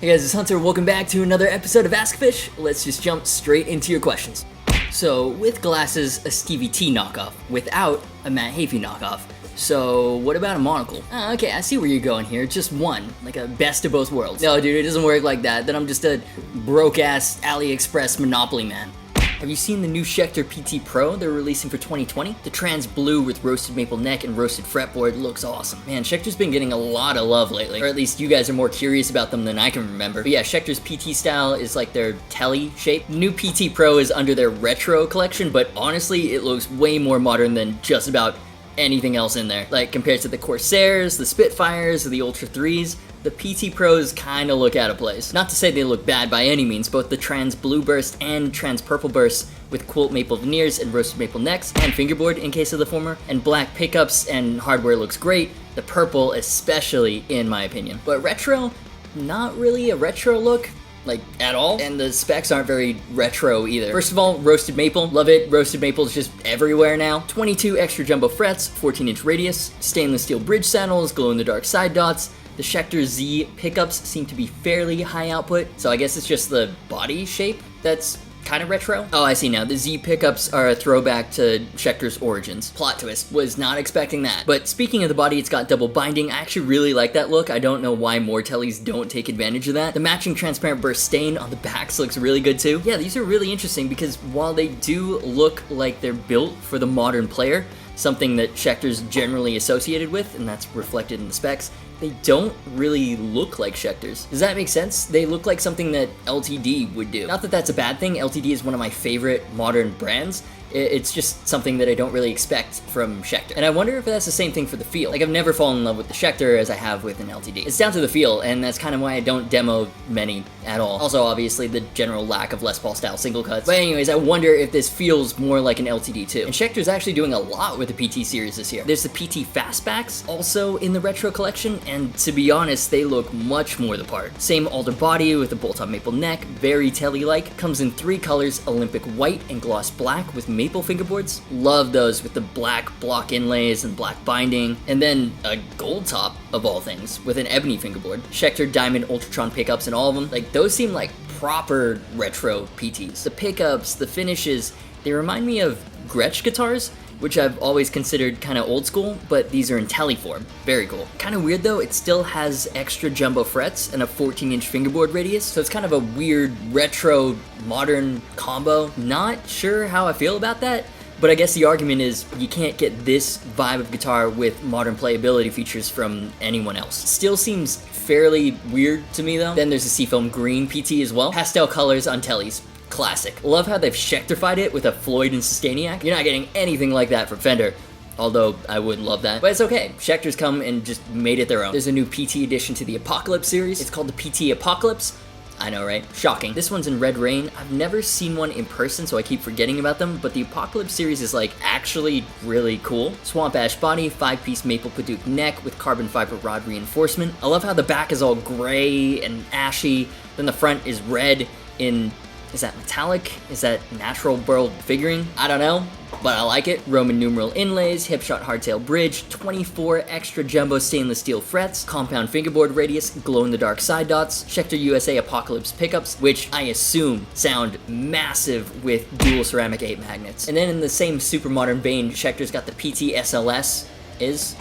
Hey guys, it's Hunter. Welcome back to another episode of AskGufish. Let's just jump straight into your questions. So, with glasses, a Stevie T knockoff. Without, a Matt Heafy knockoff. So, what about a monocle? Okay, I see where you're going here. Just one. Like a best of both worlds. No, dude, it doesn't work like that. Then I'm just a broke-ass AliExpress monopoly man. Have you seen the new Schecter PT Pro they're releasing for 2020? The trans blue with roasted maple neck and roasted fretboard looks awesome. Man, Schecter's been getting a lot of love lately. Or at least you guys are more curious about them than I can remember. But yeah, Schecter's PT style is like their telly shape. New PT Pro is under their retro collection, but honestly, it looks way more modern than just about anything else in there. Like, compared to the Corsairs, the Spitfires, or the Ultra 3s, the PT Pros kinda look out of place. Not to say they look bad by any means, both the trans blue burst and trans purple burst with quilt maple veneers and roasted maple necks, and fingerboard in case of the former, and black pickups and hardware looks great, the purple especially in my opinion. But retro, not really a retro look. Like, at all, and the specs aren't very retro either. First of all, roasted maple, love it. Roasted maple is just everywhere now. 22 extra jumbo frets, 14-inch radius, stainless steel bridge saddles, glow-in-the-dark side dots. The Schecter Z pickups seem to be fairly high output, so I guess it's just the body shape that's kind of retro. Oh, I see now. The Z pickups are a throwback to Schecter's origins. Plot twist. Was not expecting that. But speaking of the body, it's got double binding. I actually really like that look. I don't know why more tellies don't take advantage of that. The matching transparent burst stain on the backs looks really good too. Yeah, these are really interesting because while they do look like they're built for the modern player, something that Schecter's generally associated with, and that's reflected in the specs, they don't really look like Schecter's. Does that make sense? They look like something that LTD would do. Not that that's a bad thing. LTD is one of my favorite modern brands. It's just something that I don't really expect from Schecter. And I wonder if that's the same thing for the feel. Like, I've never fallen in love with the Schecter as I have with an LTD. It's down to the feel, and that's kind of why I don't demo many at all. Also, obviously, the general lack of Les Paul style single cuts. But anyways, I wonder if this feels more like an LTD too. And Schecter's actually doing a lot with the PT series this year. There's the PT Fastbacks, also in the retro collection, and to be honest, they look much more the part. Same alder body with a bolt-on maple neck, very telly-like. Comes in 3 colors, Olympic white and gloss black with maple fingerboards. Love those with the black block inlays and black binding. And then a gold top, of all things, with an ebony fingerboard. Schecter Diamond Ultratron pickups in all of them. Like, those seem like proper retro PTs. The pickups, the finishes, they remind me of Gretsch guitars, which I've always considered kind of old school, but these are in telly form. Very cool. Kind of weird though, it still has extra jumbo frets and a 14-inch fingerboard radius, so it's kind of a weird retro modern combo. Not sure how I feel about that, but I guess the argument is you can't get this vibe of guitar with modern playability features from anyone else. Still seems fairly weird to me though. Then there's a Seafoam Green PT as well. Pastel colors on tellies. Classic. Love how they've Schecterified it with a Floyd and Sustainiac. You're not getting anything like that from Fender, although I would love that. But it's okay. Schecter's come and just made it their own. There's a new PT addition to the Apocalypse series. It's called the PT Apocalypse. I know, right? Shocking. This one's in Red Rain. I've never seen one in person, so I keep forgetting about them, but the Apocalypse series is like actually really cool. Swamp Ash body, 5-piece maple Paduke neck with carbon fiber rod reinforcement. I love how the back is all gray and ashy, then the front is red in, is that metallic? Is that natural world figuring? I don't know, but I like it. Roman numeral inlays, hipshot hardtail bridge, 24 extra jumbo stainless steel frets, compound fingerboard radius, glow-in-the-dark side dots, Schecter USA Apocalypse pickups, which I assume sound massive with dual ceramic 8 magnets. And then in the same super modern vein, Schecter's got the PT SLS,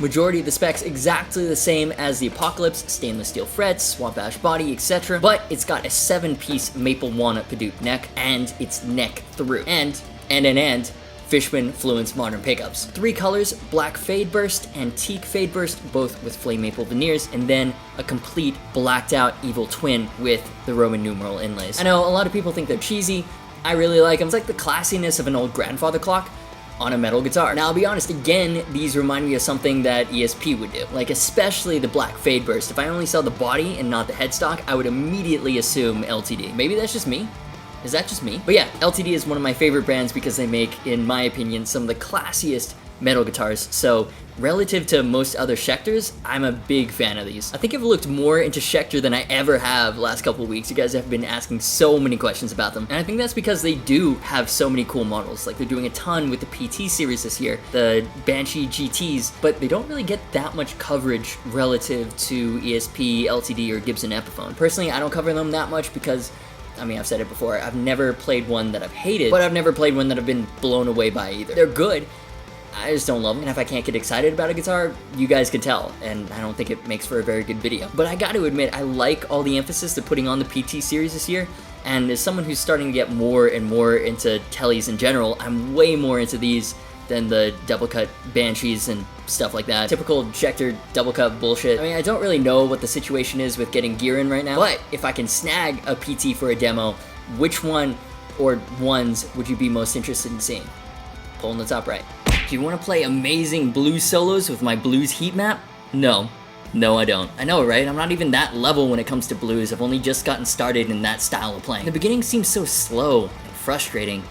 majority of the specs exactly the same as the Apocalypse, stainless steel frets, swamp ash body, etc. But it's got a 7-piece maple walnut Paduke neck and its neck through. And Fishman Fluence modern pickups. 3 colors, black fade burst and teak fade burst, both with flame maple veneers, and then a complete blacked out evil twin with the Roman numeral inlays. I know a lot of people think they're cheesy. I really like them. It's like the classiness of an old grandfather clock on a metal guitar. Now, I'll be honest, again, these remind me of something that ESP would do. Like, especially the black fade burst. If I only saw the body and not the headstock, I would immediately assume LTD. Maybe that's just me. Is that just me? But yeah, LTD is one of my favorite brands because they make, in my opinion, some of the classiest metal guitars. So relative to most other Schecters, I'm a big fan of these. I think I've looked more into Schecter than I ever have last couple of weeks. You guys have been asking so many questions about them. And I think that's because they do have so many cool models. Like they're doing a ton with the PT series this year, the Banshee GTs, but they don't really get that much coverage relative to ESP, LTD, or Gibson Epiphone. Personally, I don't cover them that much because, I mean, I've said it before, I've never played one that I've hated, but I've never played one that I've been blown away by either. They're good, I just don't love them, and if I can't get excited about a guitar, you guys can tell, and I don't think it makes for a very good video. But I gotta admit, I like all the emphasis they're putting on the PT series this year, and as someone who's starting to get more and more into tellies in general, I'm way more into these than the double cut Banshees and stuff like that. Typical Schecter double cut bullshit. I mean, I don't really know what the situation is with getting gear in right now, but if I can snag a PT for a demo, which one or ones would you be most interested in seeing? Pull in the top right. Do you want to play amazing blues solos with my blues heat map? No. No, I don't. I know, right? I'm not even that level when it comes to blues. I've only just gotten started in that style of playing. The beginning seems so slow and frustrating.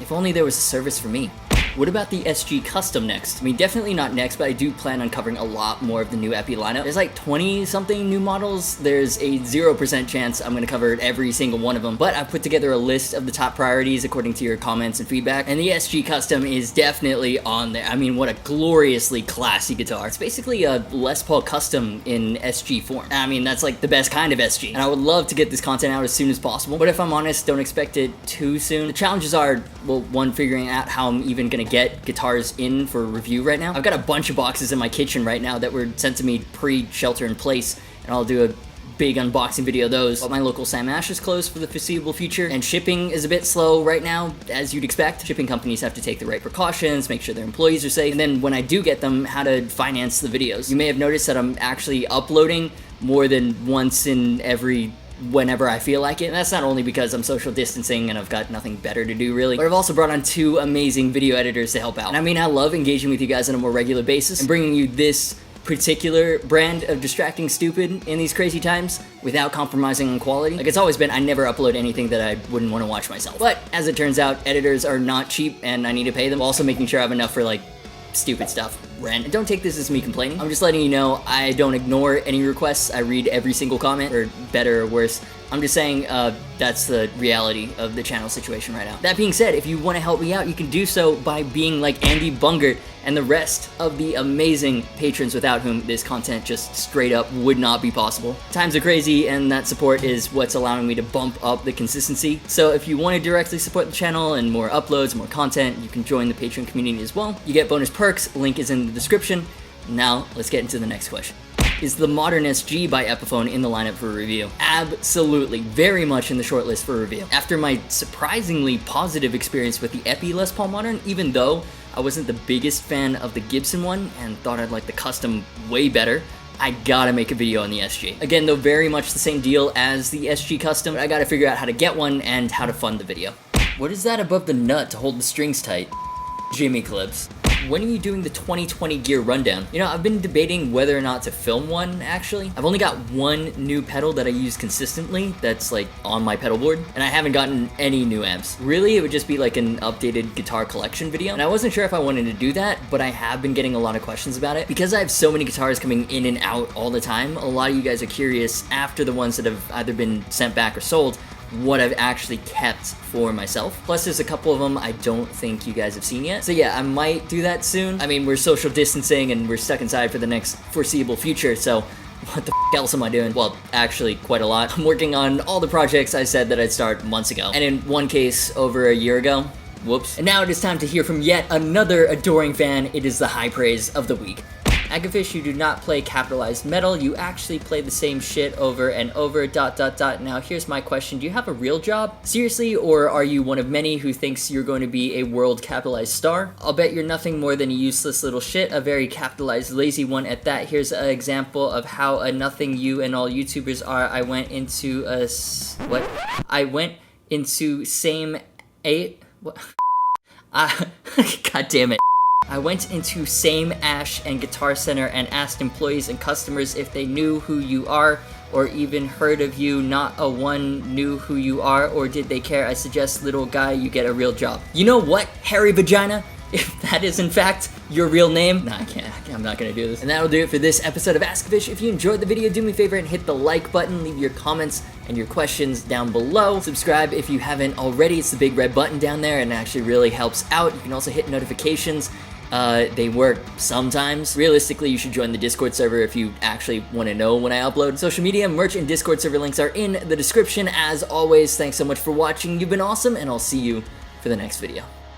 If only there was a service for me. What about the SG Custom next? I mean, definitely not next, but I do plan on covering a lot more of the new Epi lineup. There's like 20-something new models. There's a 0% chance I'm gonna cover every single one of them, but I've put together a list of the top priorities according to your comments and feedback, and the SG Custom is definitely on there. I mean, what a gloriously classy guitar. It's basically a Les Paul Custom in SG form. I mean, that's like the best kind of SG, and I would love to get this content out as soon as possible, but if I'm honest, don't expect it too soon. The challenges are, well, one, figuring out how I'm even gonna get guitars in for review right now. I've got a bunch of boxes in my kitchen right now that were sent to me pre-shelter in place, and I'll do a big unboxing video of those. But my local Sam Ash is closed for the foreseeable future, and shipping is a bit slow right now, as you'd expect. Shipping companies have to take the right precautions, make sure their employees are safe, and then when I do get them, how to finance the videos. You may have noticed that I'm actually uploading more than once in every whenever I feel like it. And that's not only because I'm social distancing and I've got nothing better to do really, but I've also brought on 2 amazing video editors to help out. And I mean, I love engaging with you guys on a more regular basis and bringing you this particular brand of distracting stupid in these crazy times without compromising on quality. Like it's always been, I never upload anything that I wouldn't want to watch myself. But as it turns out, editors are not cheap and I need to pay them. Also making sure I have enough for like stupid stuff, rent. And don't take this as me complaining. I'm just letting you know I don't ignore any requests. I read every single comment, or better or worse. I'm just saying that's the reality of the channel situation right now. That being said, if you want to help me out, you can do so by being like Andy Bungert and the rest of the amazing patrons without whom this content just straight up would not be possible. Times are crazy and that support is what's allowing me to bump up the consistency. So if you want to directly support the channel and more uploads, more content, you can join the Patreon community as well. You get bonus perks, link is in the description. Now let's get into the next question. Is the Modern SG by Epiphone in the lineup for review? Absolutely, very much in the shortlist for review. After my surprisingly positive experience with the Epi Les Paul Modern, even though I wasn't the biggest fan of the Gibson one and thought I'd like the Custom way better, I gotta make a video on the SG. Again, though, very much the same deal as the SG Custom, but I gotta figure out how to get one and how to fund the video. What is that above the nut to hold the strings tight? Jimmy clips. When are you doing the 2020 gear rundown? You know, I've been debating whether or not to film one, actually. I've only got one new pedal that I use consistently that's like on my pedal board, and I haven't gotten any new amps. Really, it would just be like an updated guitar collection video, and I wasn't sure if I wanted to do that, but I have been getting a lot of questions about it. Because I have so many guitars coming in and out all the time, a lot of you guys are curious after the ones that have either been sent back or sold, what I've actually kept for myself. Plus there's a couple of them I don't think you guys have seen yet. So yeah, I might do that soon. I mean, we're social distancing and we're stuck inside for the next foreseeable future, so what the f else am I doing? Well, actually quite a lot. I'm working on all the projects I said that I'd start months ago. And in one case, over a year ago. Whoops. And now it is time to hear from yet another adoring fan. It is the high praise of the week. Agufish, you do not play capitalized metal, you actually play the same shit over and over, ... Now here's my question, do you have a real job? Seriously, or are you one of many who thinks you're going to be a world capitalized star? I'll bet you're nothing more than a useless little shit, a very capitalized lazy one at that. Here's an example of how a nothing you and all YouTubers are. I went into same God damn it. I went into Same Ash and Guitar Center and asked employees and customers if they knew who you are or even heard of you. Not a one knew who you are, or did they care? I suggest, little guy, you get a real job. You know what, hairy vagina? if that is in fact your real name. Nah, I can't. I'm not gonna do this. And that'll do it for this episode of AskGufish. If you enjoyed the video, do me a favor and hit the like button. Leave your comments and your questions down below. Subscribe if you haven't already. It's the big red button down there and it actually really helps out. You can also hit notifications. They work sometimes. Realistically, you should join the Discord server if you actually want to know when I upload. Social media, merch, and Discord server links are in the description. As always, thanks so much for watching. You've been awesome, and I'll see you for the next video.